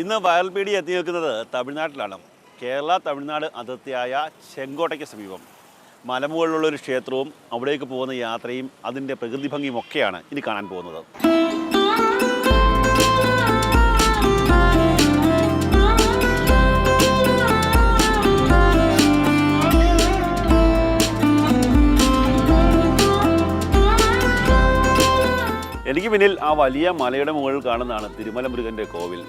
ഇന്ന് വയൽപീടി എത്തി നിൽക്കുന്നത് തമിഴ്നാട്ടിലാണ്. കേരള തമിഴ്നാട് അതിർത്തിയായ ചെങ്കോട്ടയ്ക്ക് സമീപം മലമുകളിലുള്ളൊരു ക്ഷേത്രവും അവിടേക്ക് പോകുന്ന യാത്രയും അതിൻ്റെ പ്രകൃതി ഭംഗിയും ഒക്കെയാണ് ഇനി കാണാൻ പോകുന്നത്. എനിക്ക് പിന്നിൽ ആ വലിയ മലയുടെ മുകളിൽ കാണുന്നതാണ് തിരുമല മുരുകൻ്റെ കോവിൽ.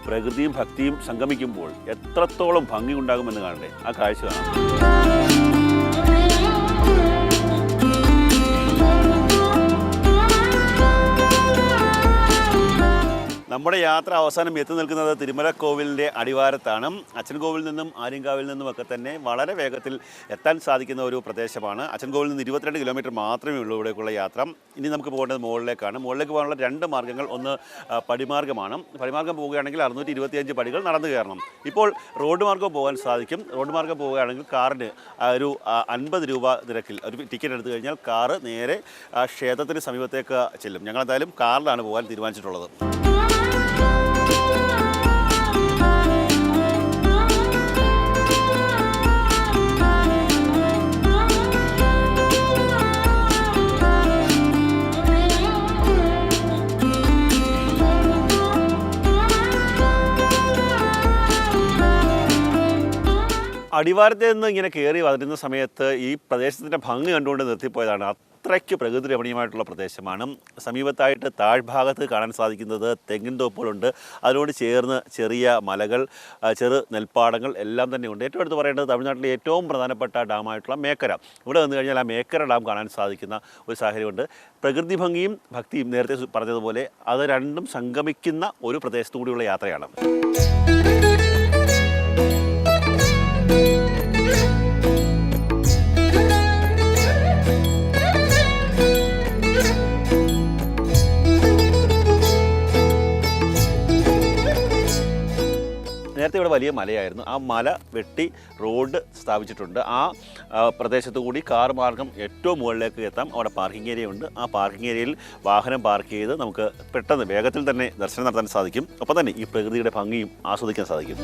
പ്രകൃതിയും ഭക്തിയും സംഗമിക്കുമ്പോൾ എത്രത്തോളം ഭംഗി ഉണ്ടാകുമെന്ന് കാണണ്ടേ, ആ കാഴ്ച കാണാം. നമ്മുടെ യാത്ര അവസാനം എത്തി നിൽക്കുന്നത് തിരുമല കോവിലിൻ്റെ അടിവാരത്താണ്. അച്ചൻകോവിൽ നിന്നും ആര്യങ്കാവിൽ നിന്നുമൊക്കെ തന്നെ വളരെ വേഗത്തിൽ എത്താൻ സാധിക്കുന്ന ഒരു പ്രദേശമാണ്. അച്ചൻകോവിൽ നിന്ന് 22 കിലോമീറ്റർ മാത്രമേ ഉള്ളൂ ഇവിടേക്കുള്ള യാത്ര. ഇനി നമുക്ക് പോകേണ്ടത് മുകളിലേക്കാണ്. മുകളിലേക്ക് പോകാനുള്ള 2 മാർഗ്ഗങ്ങൾ. ഒന്ന് പടിമാർഗ്ഗമാണ്. പടിമാർഗ്ഗം പോവുകയാണെങ്കിൽ 625 പടികൾ നടന്നു കയറണം. ഇപ്പോൾ റോഡ് മാർഗ്ഗം പോകാൻ സാധിക്കും. റോഡ് മാർഗ്ഗം പോവുകയാണെങ്കിൽ കാറിന് ഒരു 50 രൂപ നിരക്കിൽ ഒരു ടിക്കറ്റ് എടുത്തു കഴിഞ്ഞാൽ കാറ് നേരെ ക്ഷേത്രത്തിന് സമീപത്തേക്ക് ചെല്ലും. ഞങ്ങളെന്തായാലും കാറിലാണ് പോകാൻ തീരുമാനിച്ചിട്ടുള്ളത്. അടിവാരത്തിൽ നിന്ന് ഇങ്ങനെ കയറി വരുന്ന സമയത്ത് ഈ പ്രദേശത്തിൻ്റെ ഭംഗി കണ്ടുകൊണ്ട് നിർത്തിപ്പോയതാണ്. അത്രയ്ക്ക് പ്രകൃതി രമണീയമായിട്ടുള്ള പ്രദേശമാണ്. സമീപത്തായിട്ട് താഴ്ഭാഗത്ത് കാണാൻ സാധിക്കുന്നത് തെങ്ങിൻ തോപ്പുകളുണ്ട്. അതിനോട് ചേർന്ന് ചെറിയ മലകൾ, ചെറു നെൽപ്പാടങ്ങൾ എല്ലാം തന്നെയുണ്ട്. ഏറ്റവും അടുത്ത് പറയേണ്ടത് തമിഴ്നാട്ടിലെ ഏറ്റവും പ്രധാനപ്പെട്ട ഡാമായിട്ടുള്ള മേക്കര. ഇവിടെ വന്നു കഴിഞ്ഞാൽ ആ മേക്കര ഡാം കാണാൻ സാധിക്കുന്ന ഒരു സാഹചര്യമുണ്ട്. പ്രകൃതി ഭംഗിയും ഭക്തിയും നേരത്തെ പറഞ്ഞതുപോലെ അത് രണ്ടും സംഗമിക്കുന്ന ഒരു പ്രദേശത്തു കൂടിയുള്ള യാത്രയാണ്. നേരത്തെ ഇവിടെ വലിയ മലയായിരുന്നു. ആ മല വെട്ടി റോഡ് സ്ഥാപിച്ചിട്ടുണ്ട്. ആ പ്രദേശത്തു കൂടി കാർ മാർഗം ഏറ്റവും മുകളിലേക്ക് എത്താം. അവിടെ പാർക്കിംഗ് ഏരിയ ഉണ്ട്. ആ പാർക്കിംഗ് ഏരിയയിൽ വാഹനം പാർക്ക് ചെയ്ത് നമുക്ക് പെട്ടെന്ന് വേഗത്തിൽ തന്നെ ദർശനം നടത്താൻ സാധിക്കും. ഒപ്പം തന്നെ ഈ പ്രകൃതിയുടെ ഭംഗിയും ആസ്വദിക്കാൻ സാധിക്കും.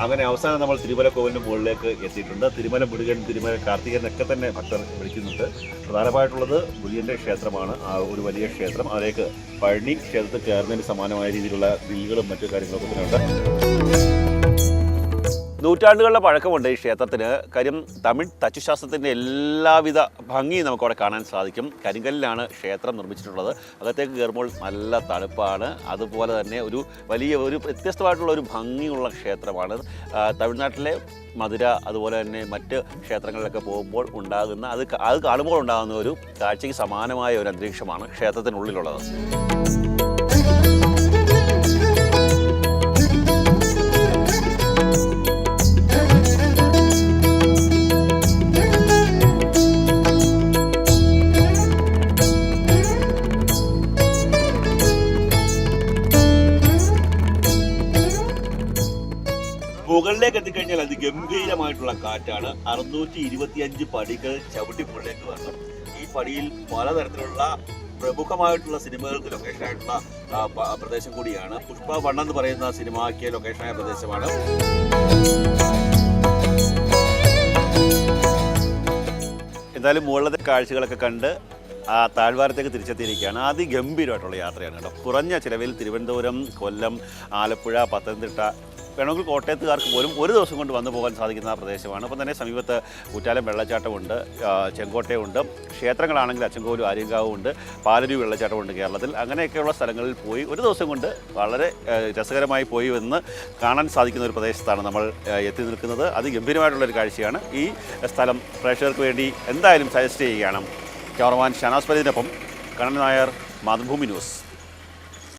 അങ്ങനെ അവസാനം നമ്മൾ തിരുമല കോവിലിൻ്റെ മുകളിലേക്ക് എത്തിയിട്ടുണ്ട്. തിരുമല മുരുകൻ, തിരുമല കാർത്തികൻ ഒക്കെ തന്നെ ഭക്തർ വിളിക്കുന്നുണ്ട്. പ്രധാനമായിട്ടുള്ളത് മുരുകൻ്റെ ക്ഷേത്രമാണ്. ആ ഒരു വലിയ ക്ഷേത്രം. അതിലേക്ക് പഴനി ക്ഷേത്രത്തിൽ കയറുന്നതിന് സമാനമായ രീതിയിലുള്ള ഗ്രില്ലുകളും മറ്റു കാര്യങ്ങളൊക്കെ തന്നെ ഉണ്ട്. നൂറ്റാണ്ടുകളുടെ പഴക്കമുണ്ട് ഈ ക്ഷേത്രത്തിന്. കാര്യം തമിഴ് തച്ചുശാസ്ത്രത്തിൻ്റെ എല്ലാവിധ ഭംഗിയും നമുക്കവിടെ കാണാൻ സാധിക്കും. കരിങ്കല്ലിലാണ് ക്ഷേത്രം നിർമ്മിച്ചിട്ടുള്ളത്. അകത്തേക്ക് കയറുമ്പോൾ നല്ല തണുപ്പാണ്. അതുപോലെ തന്നെ ഒരു വ്യത്യസ്തമായിട്ടുള്ള ഒരു ഭംഗിയുള്ള ക്ഷേത്രമാണ്. തമിഴ്നാട്ടിലെ മധുര അതുപോലെ തന്നെ മറ്റ് ക്ഷേത്രങ്ങളിലൊക്കെ പോകുമ്പോൾ ഉണ്ടാകുന്ന അത് കാണുമ്പോൾ ഉണ്ടാകുന്ന ഒരു കാഴ്ചയ്ക്ക് സമാനമായ ഒരു അന്തരീക്ഷമാണ് ക്ഷേത്രത്തിനുള്ളിലുള്ളത്. മുകളിലേക്ക് എത്തിക്കഴിഞ്ഞാൽ അതിഗംഭീരമായിട്ടുള്ള കാറ്റാണ്. 625 പടികൾ ചവിട്ടി മുകളിലേക്ക് വരണം. ഈ പടിയിൽ പലതരത്തിലുള്ള പ്രമുഖമായിട്ടുള്ള സിനിമകൾക്ക് ലൊക്കേഷനായിട്ടുള്ള പ്രദേശം കൂടിയാണ്. പുഷ്പ 1 എന്ന് പറയുന്ന സിനിമയ്ക്ക് ലൊക്കേഷനായ പ്രദേശമാണ്. എന്തായാലും മുകളിലത്തെ കാഴ്ചകളൊക്കെ കണ്ട് ആ താഴ്വാരത്തേക്ക് തിരിച്ചെത്തിയിരിക്കുകയാണ്. അതിഗംഭീരമായിട്ടുള്ള യാത്രയാണ് കേട്ടോ. കുറഞ്ഞ ചിലവിൽ തിരുവനന്തപുരം, കൊല്ലം, ആലപ്പുഴ, പത്തനംതിട്ട, വേണമെങ്കിൽ കോട്ടയത്തുകാർക്ക് പോലും ഒരു ദിവസം കൊണ്ട് വന്നു പോകാൻ സാധിക്കുന്ന പ്രദേശമാണ്. അപ്പം തന്നെ സമീപത്ത് കുറ്റാലം വെള്ളച്ചാട്ടമുണ്ട്, ചെങ്കോട്ടയുണ്ട്. ക്ഷേത്രങ്ങളാണെങ്കിൽ അച്ചൻകോവിലും ആര്യങ്കാവും ഉണ്ട്, പാലരുവി വെള്ളച്ചാട്ടമുണ്ട് കേരളത്തിൽ. അങ്ങനെയൊക്കെയുള്ള സ്ഥലങ്ങളിൽ പോയി ഒരു ദിവസം കൊണ്ട് വളരെ രസകരമായി പോയി എന്ന് കാണാൻ സാധിക്കുന്ന ഒരു പ്രദേശത്താണ് നമ്മൾ എത്തി നിൽക്കുന്നത്. അതിഗംഭീരമായിട്ടുള്ളൊരു കാഴ്ചയാണ്. ഈ സ്ഥലം പ്രേക്ഷകർക്ക് വേണ്ടി എന്തായാലും സജസ്റ്റ് ചെയ്യുകയാണ്. ക്യാമറമാൻ ഷനാസ് പരീദിനൊപ്പം കണ്ണൻ നായർ, മാതൃഭൂമി ന്യൂസ്.